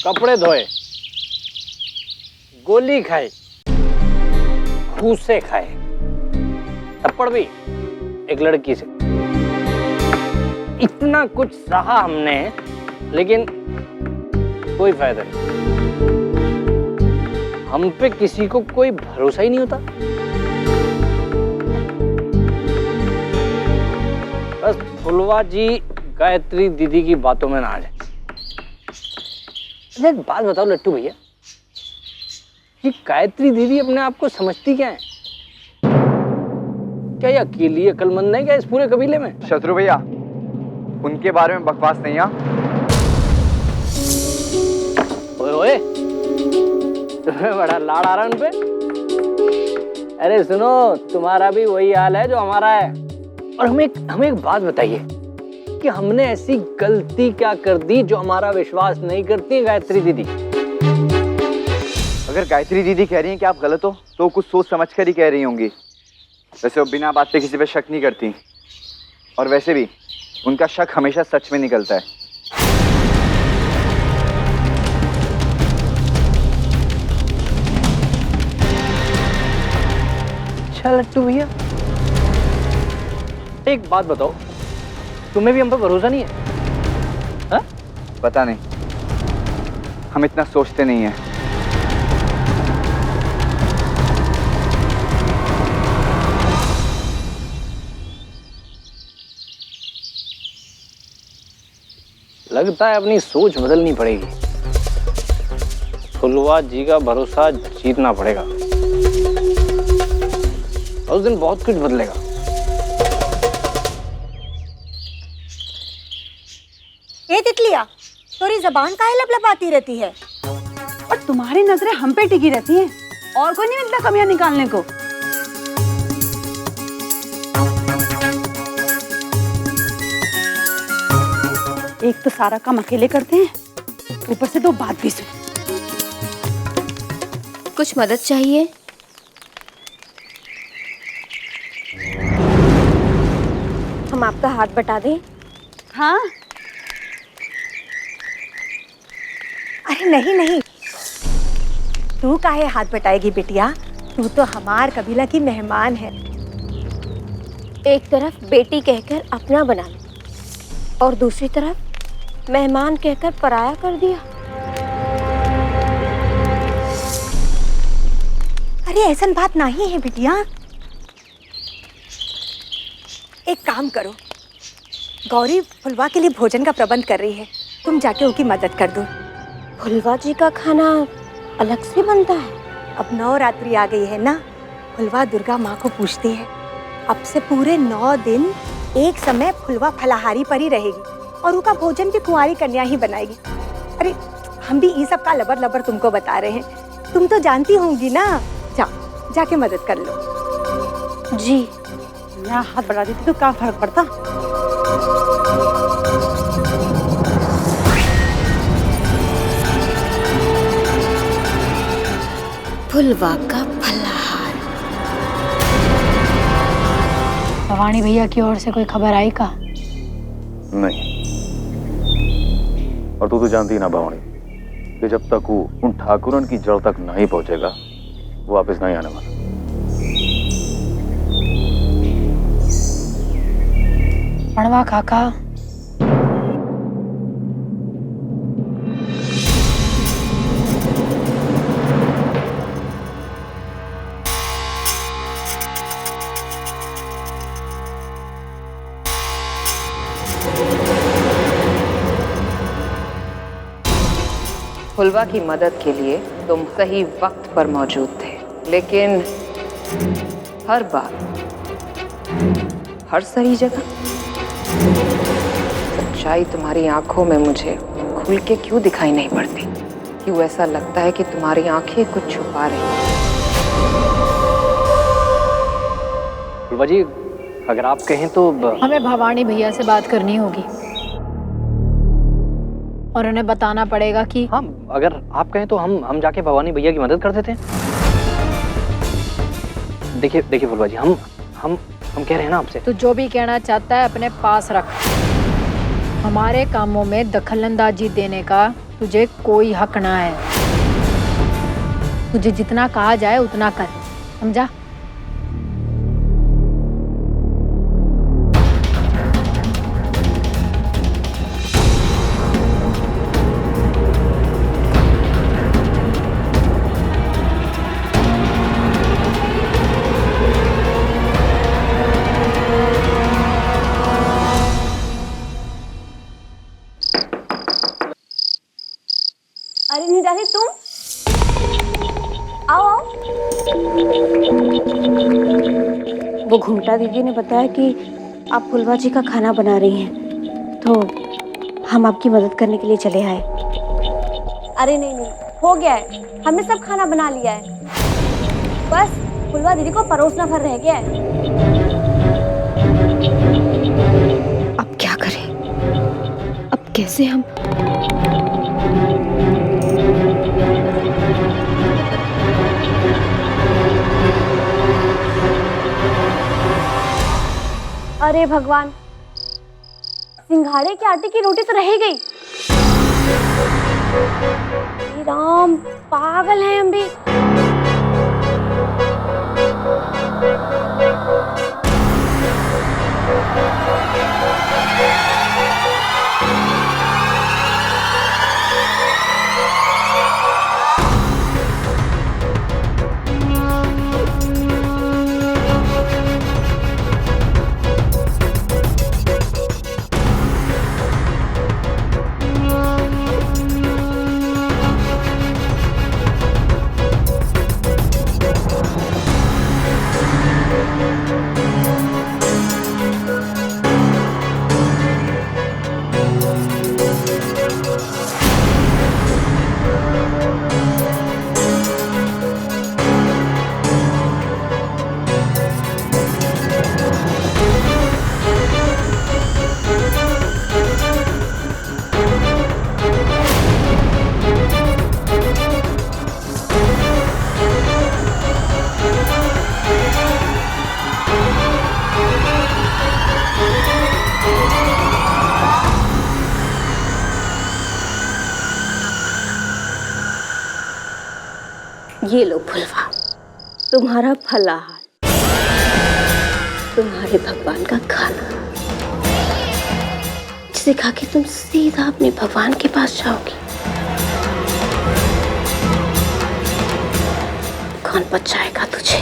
कपड़े धोए, गोली खाए, घूसे खाए, थप्पड़ भी एक लड़की से। इतना कुछ सहा हमने, लेकिन कोई फायदा नहीं। हम पे किसी को कोई भरोसा ही नहीं होता। बस फुलवा जी गायत्री दीदी की बातों में ना आ जाए। एक बात बताओ लट्टू भैया, ये गायत्री दीदी अपने आप को समझती क्या है? क्या ये अकेली अक्लमंद है क्या इस पूरे कबीले में? शत्रु भैया, उनके बारे में बकवास नहीं है। ओए ओए, तुम्हें बड़ा लाड़ आ रहा है उन पे। अरे सुनो, तुम्हारा भी वही हाल है जो हमारा है। और हमें एक बात बताइए कि हमने ऐसी गलती क्या कर दी जो हमारा विश्वास नहीं करती है गायत्री दीदी? अगर गायत्री दीदी कह रही हैं कि आप गलत हो, तो कुछ सोच समझ कर ही कह रही होंगी। वैसे वो बिना बात पे किसी पे शक नहीं करती, और वैसे भी उनका शक हमेशा सच में निकलता है। अच्छा लट्टू भैया, एक बात बताओ, तुम्हें भी हम पर भरोसा नहीं है? हा? पता नहीं, हम इतना सोचते नहीं हैं। लगता है अपनी सोच बदलनी पड़ेगी। फुलवा जी का भरोसा जीतना पड़ेगा। उस दिन बहुत कुछ बदलेगा। ए तितलिया, तुम्हारी जबान काहे लपलपाती रहती है? और तुम्हारी नजरें हम पे टिकी रहती हैं, और कोई नहीं मिलता कमियां निकालने को। एक तो सारा काम अकेले करते हैं, ऊपर से दो बात भी सुन। कुछ मदद चाहिए? हम आपका हाथ बटा दें? हाँ। अरे नहीं नहीं, तू काहे हाथ बटाएगी बिटिया? तू तो हमार कबीला की मेहमान है। एक तरफ बेटी कहकर अपना बना ली, और दूसरी तरफ मेहमान कहकर पराया कर दिया। अरे ऐसा बात नहीं है बिटिया। एक काम करो, गौरी फुलवा के लिए भोजन का प्रबंध कर रही है, तुम जाके उनकी मदद कर दो। फुलवा जी का खाना अलग से बनता है? अब नवरात्रि आ गई है ना, फुलवा दुर्गा माँ को पूजती है। अब से पूरे 9 दिन एक समय फुलवा फलाहारी पर ही रहेगी, और उनका भोजन भी कुंवारी कन्या ही बनाएगी। अरे हम भी ये सब का लबर लबर तुमको बता रहे हैं, तुम तो जानती होंगी ना। जाके मदद कर लो। जी। मैं हाथ बढ़ा देती तो क्या फर्क पड़ता? फुलवा का फलाहार। भवानी भैया की ओर से कोई खबर आई का? नहीं, और तू तो जानती ना भवानी कि जब तक वो उन ठाकुरन की जड़ तक नहीं पहुंचेगा, वो वापस नहीं आने वाला। पड़वा काका, फुलवा की मदद के लिए तुम सही वक्त पर मौजूद थे, लेकिन हर बार, हर सही जगह सच्चाई तुम्हारी आंखों में मुझे खुल के क्यों दिखाई नहीं पड़ती? क्यों ऐसा लगता है कि तुम्हारी आंखें कुछ छुपा रही हैं? फुलवा जी, अगर आप कहें तो हमें भवानी भैया से बात करनी होगी और उन्हें बताना पड़ेगा कि हाँ, अगर आप कहें तो हम जाके भवानी भैया की मदद कर देते हैं। देखिए फुलवा जी, हम कह रहे हैं ना आपसे। तो जो भी कहना चाहता है अपने पास रख। हमारे कामों में दखलंदाजी देने का तुझे कोई हक ना है। तुझे जितना कहा जाए उतना कर, समझा? अरे निराली तुम आओ आओ। वो घुंटा दीदी ने बताया कि आप फुलवा जी का खाना बना रही हैं, तो हम आपकी मदद करने के लिए चले आए। अरे नहीं नहीं, हो गया है, हमने सब खाना बना लिया है, बस फुलवा दीदी को परोसना भर रह गया है। अब क्या करें? अब कैसे हम अरे भगवान, सिंघाड़े के आटे की रोटी तो रह गई। हे राम, पागल हैं हम भी। ये लो फुलवा, तुम्हारा फलाहार, तुम्हारे भगवान का खाना, जिसे खा के तुम सीधा अपने भगवान के पास जाओगी। कौन बचाएगा तुझे?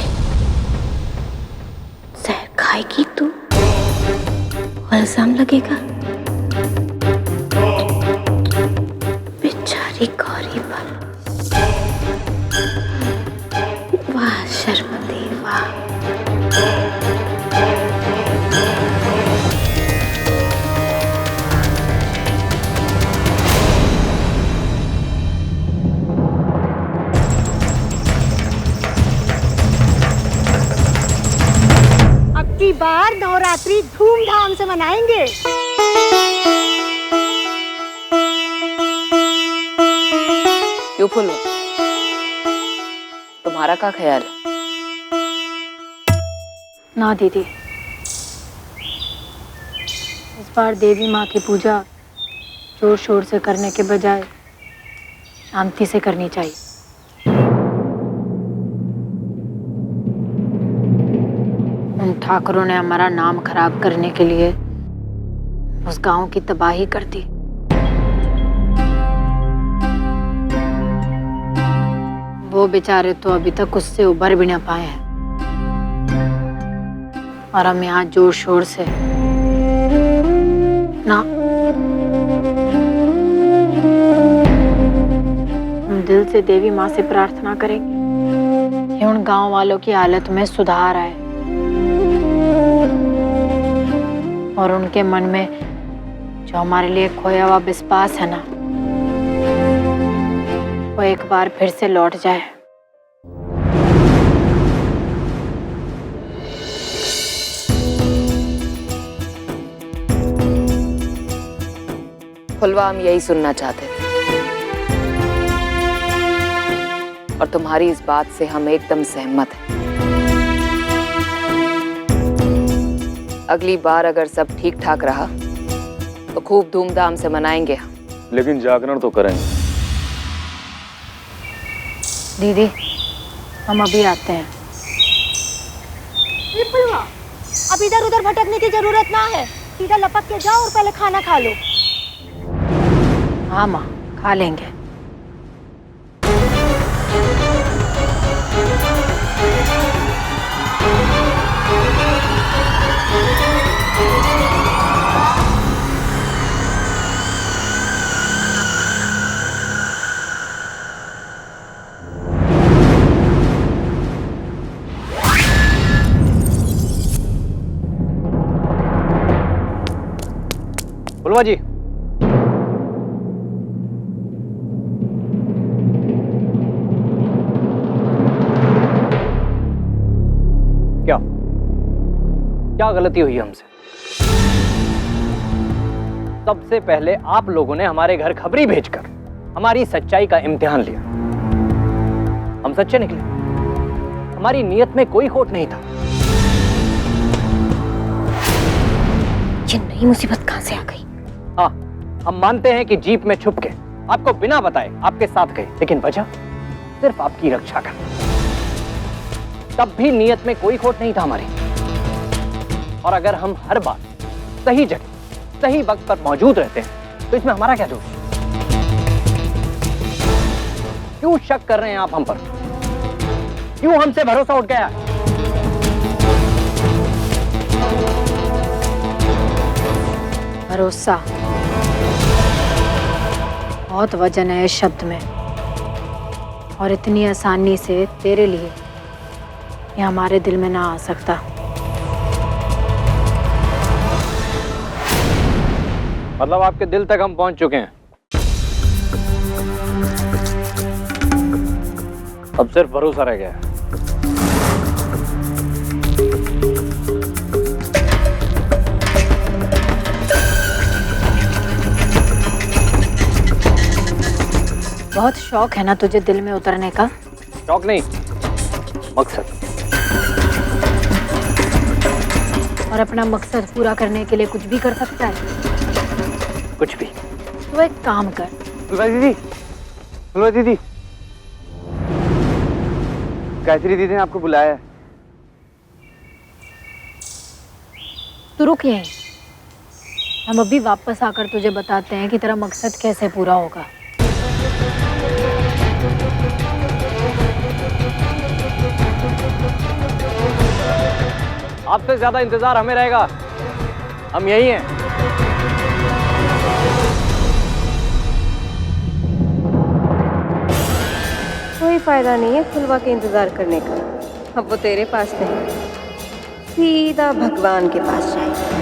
जहर खाएगी तू, इल्जाम लगेगा। बेचारी गौरी पर, वाह शर्मती वाह। अब की बार नवरात्रि धूमधाम से मनाएंगे। क्यों फुलवा, तुम्हारा क्या ख्याल है? ना दीदी, इस बार देवी माँ की पूजा जोर शोर से करने के बजाय शांति से करनी चाहिए। उन ठाकुरों ने हमारा नाम खराब करने के लिए उस गांव की तबाही कर दी। वो बेचारे तो अभी तक उससे उबर भी ना पाए हैं, और हम यहाँ जोर शोर से ना, हम दिल से देवी माँ से प्रार्थना करेंगे कि उन गांव वालों की हालत में सुधार आए और उनके मन में जो हमारे लिए खोया हुआ विश्वास है ना, वो एक बार फिर से लौट जाए। फुलवा, हम यही सुनना चाहते थे, और तुम्हारी इस बात से हम एकदम सहमत हैं। अगली बार अगर सब ठीक ठाक रहा तो खूब धूमधाम से मनाएंगे हम। लेकिन जागरण तो करेंगे। दीदी हम अभी आते हैं। फुलवा, अब इधर उधर भटकने की जरूरत ना है, सीधा लपक के जाओ और पहले खाना खा लो। हाँ माँ, खा लेंगे। फुलवा जी, क्या क्या गलती हुई हमसे? सबसे पहले आप लोगों ने हमारे घर खबरी भेजकर हमारी सच्चाई का इम्तिहान लिया। हम सच्चे निकले, हमारी नीयत में कोई खोट नहीं था। ये नई मुसीबत कहां से आ गई? हाँ, हम मानते हैं कि जीप में छुप के आपको बिना बताए आपके साथ गए, लेकिन वजह सिर्फ आपकी रक्षा करना। तब भी नीयत में कोई खोट नहीं था हमारी। और अगर हम हर बार सही जगह सही वक्त पर मौजूद रहते हैं तो इसमें हमारा क्या दोष? क्यों शक कर रहे हैं आप हम पर? क्यों हमसे भरोसा उठ गया? भरोसा बहुत वजन है इस शब्द में, और इतनी आसानी से तेरे लिए ये हमारे दिल में ना आ सकता। मतलब आपके दिल तक हम पहुंच चुके हैं। अब सिर्फ भरोसा रह गया है। बहुत शौक है ना तुझे दिल में उतरने का? शौक नहीं, मकसद। और अपना मकसद पूरा करने के लिए कुछ भी कर सकता है। कुछ भी। तो एक काम कर। फुलवा दीदी, फुलवा दीदी, गायत्री दीदी ने आपको बुलाया है। तू रुक यहीं, हम अभी वापस आकर तुझे बताते हैं कि तेरा मकसद कैसे पूरा होगा। आपसे ज्यादा इंतजार हमें रहेगा, हम यही हैं। कोई फायदा नहीं है फुलवा के इंतजार करने का। अब वो तेरे पास नहीं, सीधा भगवान के पास जाएगी।